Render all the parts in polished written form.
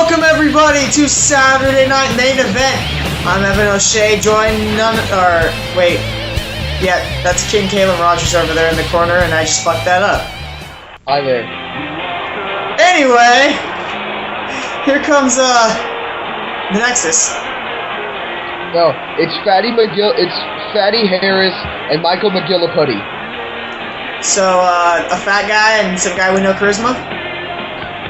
Welcome everybody to Saturday Night Main Event. I'm Evan O'Shea, that's King Kalen Rogers over there in the corner, and I just fucked that up. Hi there. Anyway, here comes the Nexus. No, it's Fatty Harris and Michael McGilliputty. So, a fat guy and some guy with no charisma?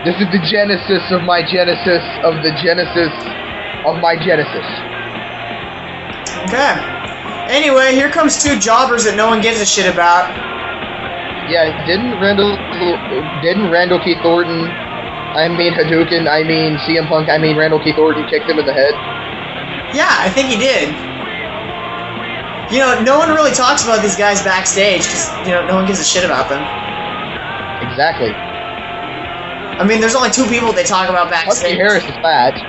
This is the genesis of my genesis of the genesis of my genesis. Okay. Anyway, here comes two jobbers that no one gives a shit about. Yeah, didn't Randall Keith Thornton, Hadouken, CM Punk, Randall Keith Thornton kicked him in the head? Yeah, I think he did. You know, no one really talks about these guys backstage because, no one gives a shit about them. Exactly. I mean, there's only two people they talk about backstage. Husky Harris is fat.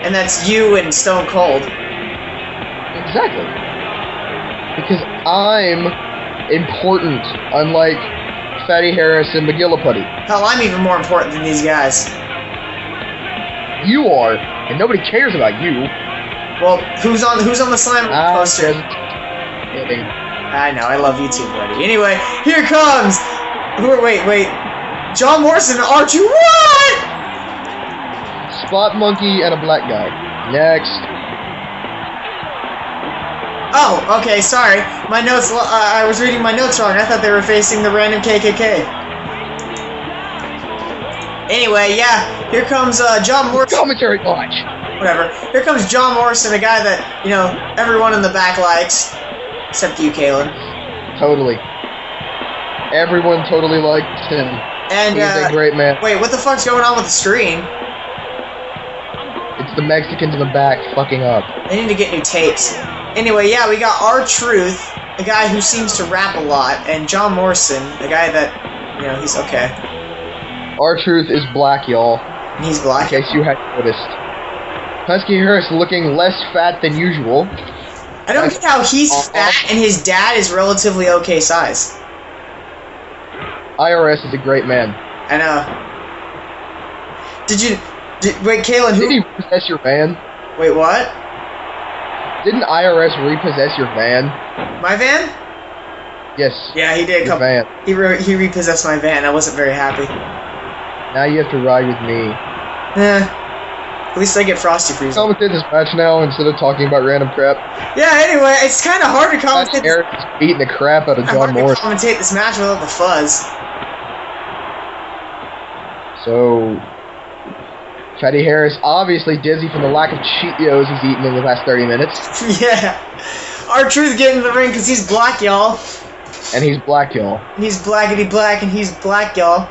And that's you and Stone Cold. Exactly. Because I'm important, unlike Fatty Harris and McGilliputty. Hell, I'm even more important than these guys. You are, and nobody cares about you. Well, who's on the Slam poster? I know, I love you too, buddy. Anyway, here comes. Wait. John Morrison and R-Truth. What? Spot Monkey and a black guy. Next. Oh, okay, sorry. My notes, I was reading my notes wrong. I thought they were facing the random KKK. Anyway, yeah, here comes John Morrison. Commentary watch. Whatever. Here comes John Morrison, a guy that, everyone in the back likes. Except you, Kalen. Totally. Everyone totally likes him. And, he's a great man. Wait, what the fuck's going on with the screen? It's the Mexicans in the back fucking up. They need to get new tapes. Anyway, yeah, we got R-Truth, a guy who seems to rap a lot, and John Morrison, a guy that, he's okay. R-Truth is black, y'all. And he's black. In case you hadn't noticed. Husky Harris looking less fat than usual. I don't get how he's fat and his dad is relatively okay size. IRS is a great man. I know. Wait, Kalen, who... Did he repossess your van? Wait, what? Didn't IRS repossess your van? My van? Yes. Yeah, he did. Your van. He repossessed my van. I wasn't very happy. Now you have to ride with me. At least I get Frosty Freeze. Commentate this match now instead of talking about random crap. Yeah, anyway, it's kind of hard to commentate. Eric is beating the crap out of John Morrison. Commentate this match without the fuzz. So, Fatty Harris obviously dizzy from the lack of Cheetos he's eaten in the last 30 minutes. Yeah. R-Truth getting in the ring because he's black, y'all. And he's black, y'all. And he's blackity black and he's black, y'all.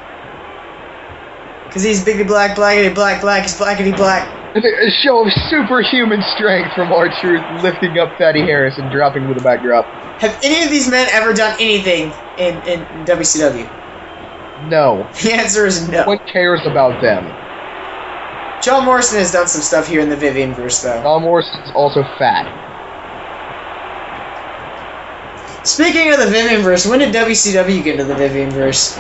Because he's biggity black, blackity black, he's blackity black. A show of superhuman strength from R-Truth lifting up Fatty Harris and dropping with a backdrop. Have any of these men ever done anything in WCW? No. The answer is no. No one cares about them. John Morrison has done some stuff here in the Vivian verse, though. John Morrison's also fat. Speaking of the Vivian verse, when did WCW get into the Vivian verse?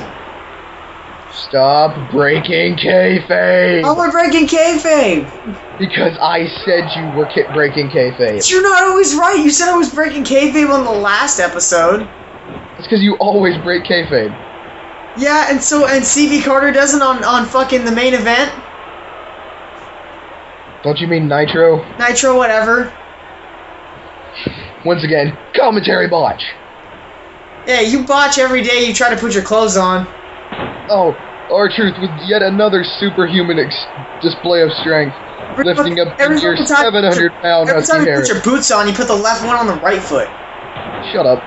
Stop breaking kayfabe! Oh, we're breaking kayfabe! Because I said you were breaking kayfabe. But you're not always right. You said I was breaking kayfabe on the last episode. It's because you always break kayfabe. Yeah, and CB Carter doesn't on fucking the main event? Don't you mean Nitro? Nitro, whatever. Once again, commentary botch. Yeah, you botch every day you try to put your clothes on. Oh, R-Truth with yet another superhuman display of strength, lifting up your 700-pound Husky Harris. Every time you put your boots on, you put the left one on the right foot. Shut up.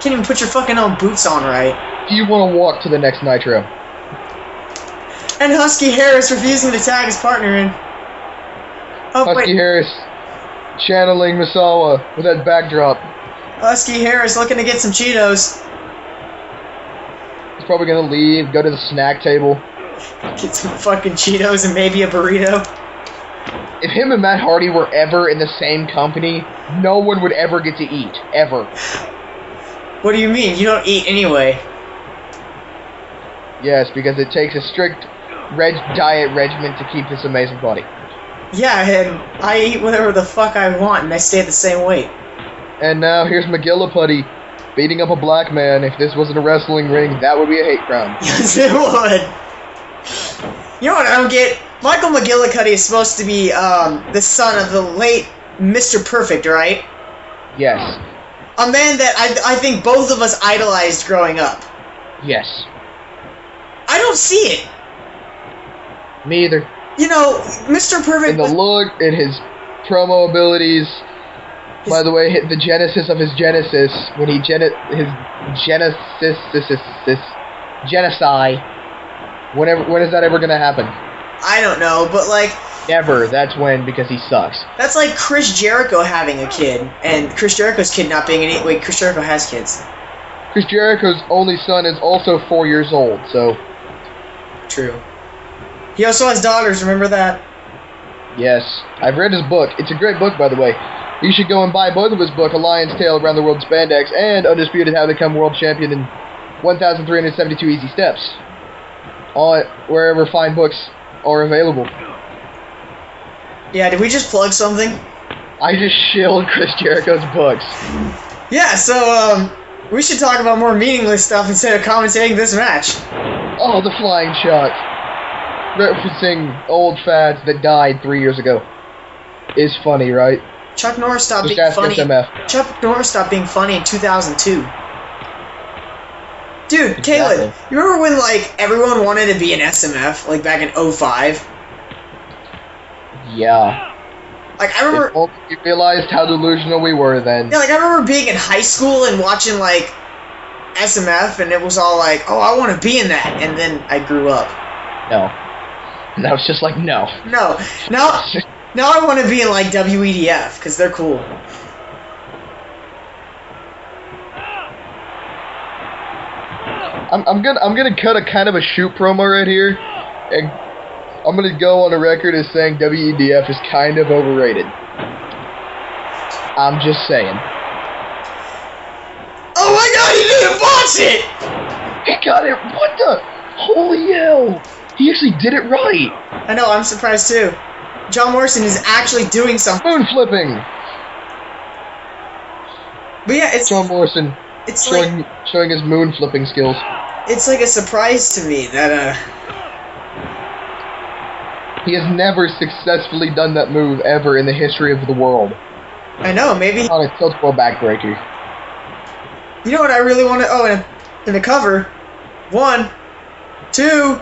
Can't even put your fucking own boots on right. Do you want to walk to the next Nitro? And Husky Harris refusing to tag his partner in. Oh, Husky Harris channeling Misawa with that backdrop. Husky Harris looking to get some Cheetos. He's probably going to leave, go to the snack table. Get some fucking Cheetos and maybe a burrito. If him and Matt Hardy were ever in the same company, no one would ever get to eat. Ever. What do you mean? You don't eat anyway. Yes, because it takes a strict diet regimen to keep this amazing body. Yeah, and I eat whatever the fuck I want, and I stay the same weight. And now here's McGillicuddy beating up a black man. If this wasn't a wrestling ring, that would be a hate crime. Yes, it would. You know what I don't get? Michael McGillicuddy is supposed to be the son of the late Mr. Perfect, right? Yes. A man that I think both of us idolized growing up. Yes. I don't see it. Me either. You know, Mr. Perfect In the look, in his promo abilities. By the way, the genesis of his genesis, when he genocide. When is that ever gonna happen? I don't know, but like... Never. That's when, because he sucks. That's like Chris Jericho having a kid, and Chris Jericho's kid not being any... Wait, Chris Jericho has kids. Chris Jericho's only son is also 4 years old, so... True. He also has daughters, remember that? Yes. I've read his book. It's a great book, by the way. You should go and buy both of his book, A Lion's Tale Around the World Spandex, and Undisputed How to Become World Champion in 1,372 Easy Steps. On wherever fine books are available. Yeah, did we just plug something? I just shilled Chris Jericho's books. Yeah, so, we should talk about more meaningless stuff instead of commentating this match. Oh, the flying shot. Referencing old fads that died 3 years ago. Is funny, right? Chuck Norris stopped being funny. Chuck Norris stopped being funny in 2002. Dude, exactly. Caleb, you remember when, like, everyone wanted to be an SMF, like, back in 05? Yeah. Like, I remember... You realized how delusional we were then. Yeah, like, I remember being in high school and watching, like, SMF, and it was all like, oh, I want to be in that, and then I grew up. No. And I was just like, no. No. Now I want to be in, like, WEDF, because they're cool. I'm gonna cut a kind of a shoot promo right here, and I'm gonna go on the record as saying WEDF is kind of overrated. I'm just saying. Oh my god, he didn't botch it! He got it. What the? Holy hell! He actually did it right. I know. I'm surprised too. John Morrison is actually doing something. Moon flipping. But yeah, it's John Morrison. It's showing his moon flipping skills. It's like a surprise to me that he has never successfully done that move ever in the history of the world. I know, maybe on a tilt-roll backbreaker. You know what I really want to? Oh, in the cover, 1, 2,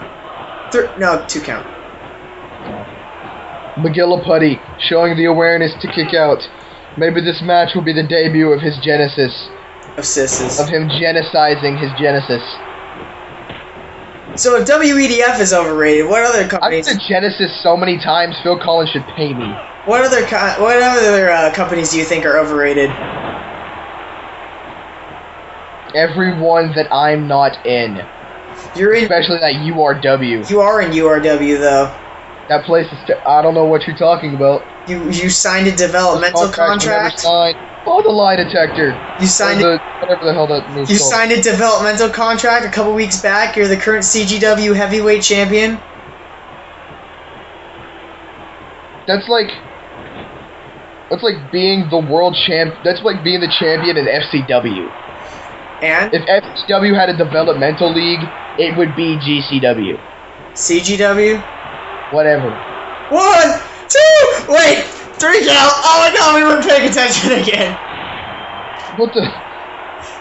3. No, 2 count. McGillicuddy showing the awareness to kick out. Maybe this match will be the debut of his genesis. Of him genociding his genesis. So if WEDF is overrated, what other companies? I've said Genesis so many times. Phil Collins should pay me. What other companies do you think are overrated? Everyone that I'm not in. You're in, especially that URW. You are in URW though. That place is. I don't know what you're talking about. You signed a developmental contract. Oh, the lie detector. You signed whatever the hell that move's You called. signed a developmental contract a couple weeks back. You're the current CGW heavyweight champion. That's like being the world champ. That's like being the champion in FCW. And if FCW had a developmental league, it would be GCW. CGW. Whatever. 1, 2, wait. 3 count! Oh my god, we weren't paying attention again! What the?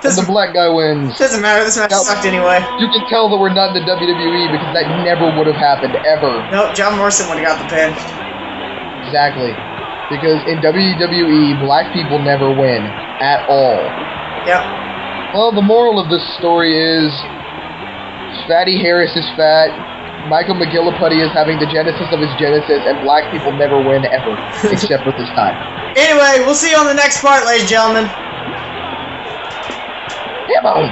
The black guy wins. Doesn't matter, this match sucked anyway. You can tell that we're not in the WWE because that never would have happened, ever. Nope, John Morrison would have got the pin. Exactly. Because in WWE, black people never win. At all. Yep. Well, the moral of this story is Fatty Harris is fat, Michael McGillicuddy is having the genesis of his genesis, and black people never win ever, except for this time. Anyway, we'll see you on the next part, ladies and gentlemen. Come on.